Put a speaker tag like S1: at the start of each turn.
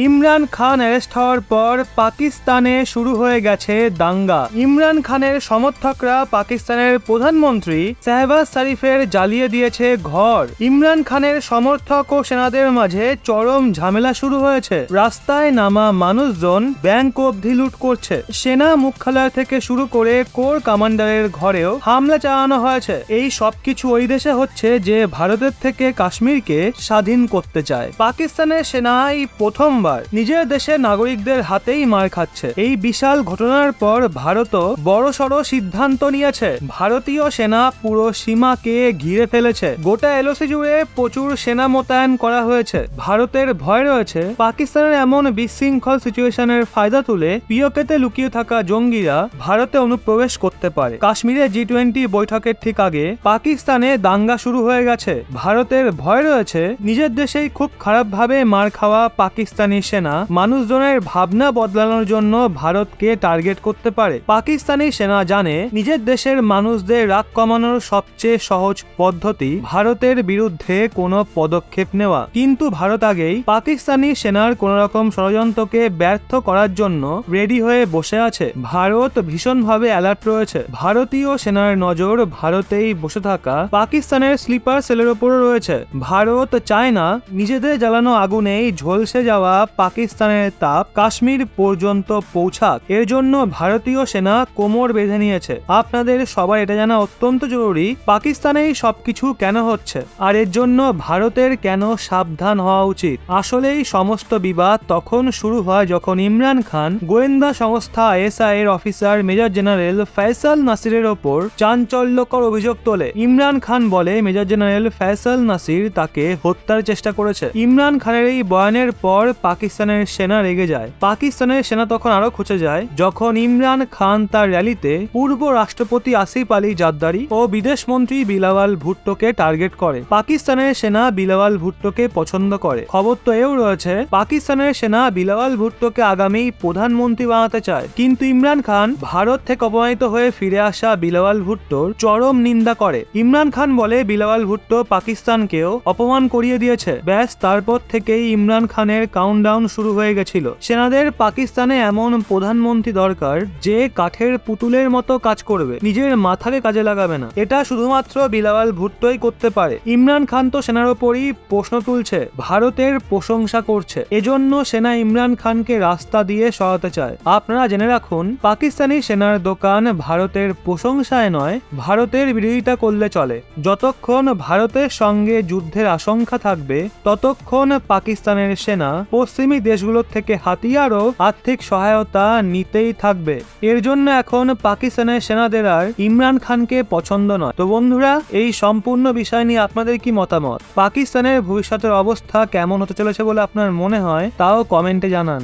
S1: Imran Khan arrest হওয়ার পর পাকিস্তানে শুরু হয়ে গেছে দাঙ্গা। ইমরান খানের সমর্থকরা পাকিস্তানের প্রধানমন্ত্রী শাহবাজ শরীফের জ্বালিয়ে দিয়েছে ঘর। ইমরান খানের সমর্থক ও সেনাদের মাঝে চরম ঝামেলা শুরু হয়েছে। রাস্তায় নামা মানুষজন ব্যাংক অবধি লুট করছে। সেনা মুখ্যালয় থেকে শুরু করে কোর কমান্ডারের ঘরেও হামলা চালানো হয়েছে। এই সবকিছু ওই দেশে হচ্ছে যে ভারতের থেকে কাশ্মীরকে স্বাধীন করতে চায়। পাকিস্তানের সেনা এই প্রথমবার নিজের দেশের নাগরিকদের হাতেই মার খাচ্ছে। এই বিশাল ঘটনার পর ভারতও বড়সড় সিদ্ধান্ত নিয়েছে। ভারতীয় সেনা পুরো সীমাকে ঘিরে ফেলেছে। গোটা এলওসি জুড়ে প্রচুর সেনা মোতায়েন করা হয়েছে। ভারতের ভয় রয়েছে পাকিস্তানের এমন বিশৃঙ্খল সিচুয়েশনের ফায়দা তুলে পিওকেতে লুকিয়ে থাকা জঙ্গিরা ভারতে অনুপ্রবেশ করতে পারে। কাশ্মীরে G20 বৈঠকের ঠিক আগে পাকিস্তানে দাঙ্গা শুরু হয়ে গেছে। ভারতের ভয় রয়েছে নিজের দেশেই খুব খারাপভাবে মার খাওয়া পাকিস্তানি সেনা মানুষজনের ভাবনা বদলানোর জন্য ভারতকে টার্গেট করতে পারে। পাকিস্তানি সেনা জানে নিজের দেশের মানুষদের রাগ কমানোর সবচেয়ে সহজ পদ্ধতি ভারতের বিরুদ্ধে কোনো পদক্ষেপ নেওয়া। কিন্তু ভারত আগেই পাকিস্তানি সেনার কোন রকম ষড়যন্ত্রকে ব্যর্থ করার জন্য রেডি হয়ে বসে আছে। ভারত ভীষণভাবে অ্যালার্ট রয়েছে। ভারতীয় সেনার নজর ভারতেই বসে থাকা পাকিস্তানের স্লিপার সেলের ওপর রয়েছে। ভারত চায় না নিজেদের জ্বালানো আগুনেই ঝলসে যাওয়া পাকিস্তানের তাপ কাশ্মীর পর্যন্ত পৌঁছাক। এর জন্য ভারতীয় সেনা কোমর বেঁধে নিয়েছে। আপনাদের সবার এটা জানা অত্যন্ত জরুরি পাকিস্তানেই সবকিছু কেন হচ্ছে আর এর জন্য ভারতের কেন সাবধান হওয়া উচিত। আসলেই সমস্ত বিবাদ তখন শুরু হয় যখন ইমরান খান গোয়েন্দা সংস্থা ISI এর অফিসার মেজর জেনারেল ফয়সাল নাসিরের ওপর চাঞ্চল্যকর অভিযোগ তোলে। ইমরান খান বলে মেজর জেনারেল ফয়সাল নাসির তাকে হত্যার চেষ্টা করেছে। ইমরান খানের এই বয়ানের পর পাকিস্তানের সেনা রেগে যায়। পাকিস্তানের সেনা তখন আরো খচে যায় যখন ইমরান খান তার র্যালিতে পূর্ব রাষ্ট্রপতি আসিফ আলী জারদারি ও বিদেশ মন্ত্রী বিলাওয়াল ভুট্টোকে টার্গেট করে। পাকিস্তানের সেনা বিলাওয়াল ভুট্টোকে পছন্দ করে। খবর তো এও রয়েছে পাকিস্তানের সেনা বিলাওয়াল ভুট্টোকে আগামী প্রধানমন্ত্রী বানাতে চায়। কিন্তু ইমরান খান ভারত থেকে অপমানিত হয়ে ফিরে আসা বিলাওয়াল ভুট্টোর চরম নিন্দা করে। ইমরান খান বলে বিলাওয়াল ভুট্টো পাকিস্তানকেও অপমান করিয়ে দিয়েছে। ব্যাস তারপর থেকেই ইমরান খানের কাউন্টডাউন শুরু হয়ে গেছিল। সেনাদের পাকিস্তানে এমন প্রধানমন্ত্রী দরকার যে কাঠের পুতুলের মতো কাজ করবে, নিজের মাথাকে কাজে লাগাবে না। এটা শুধুমাত্র বিলাওয়াল ভুট্টোই করতে পারে। ইমরান খান তো সেনার ওপরই প্রশ্ন তুলছে, ভারতের প্রশংসা করছে। এজন্য সেনা ইমরান খানকে রাস্তা দিয়ে সরাতে চায়। আপনারা জেনে রাখুন পাকিস্তানি সেনার দোকান ভারতের প্রশংসায় নয় ভারতের বিরোধিতা করলে চলে। যতক্ষণ ভারতের সঙ্গে যুদ্ধের আশঙ্কা থাকবে ততক্ষণ পাকিস্তানের সেনা পশ্চিমী দেশগুলোর থেকে হাতিয়ার ও আর্থিক সহায়তা নিতেই থাকবে। এর জন্য এখন পাকিস্তানের সেনাদের আর ইমরান খানকে পছন্দ নয়। তো বন্ধুরা, এই সম্পূর্ণ বিষয় নিয়ে আপনাদের কি মতামত? পাকিস্তানের ভবিষ্যতের অবস্থা কেমন হতে চলেছে বলে আপনার মনে হয় তাও কমেন্টে জানান।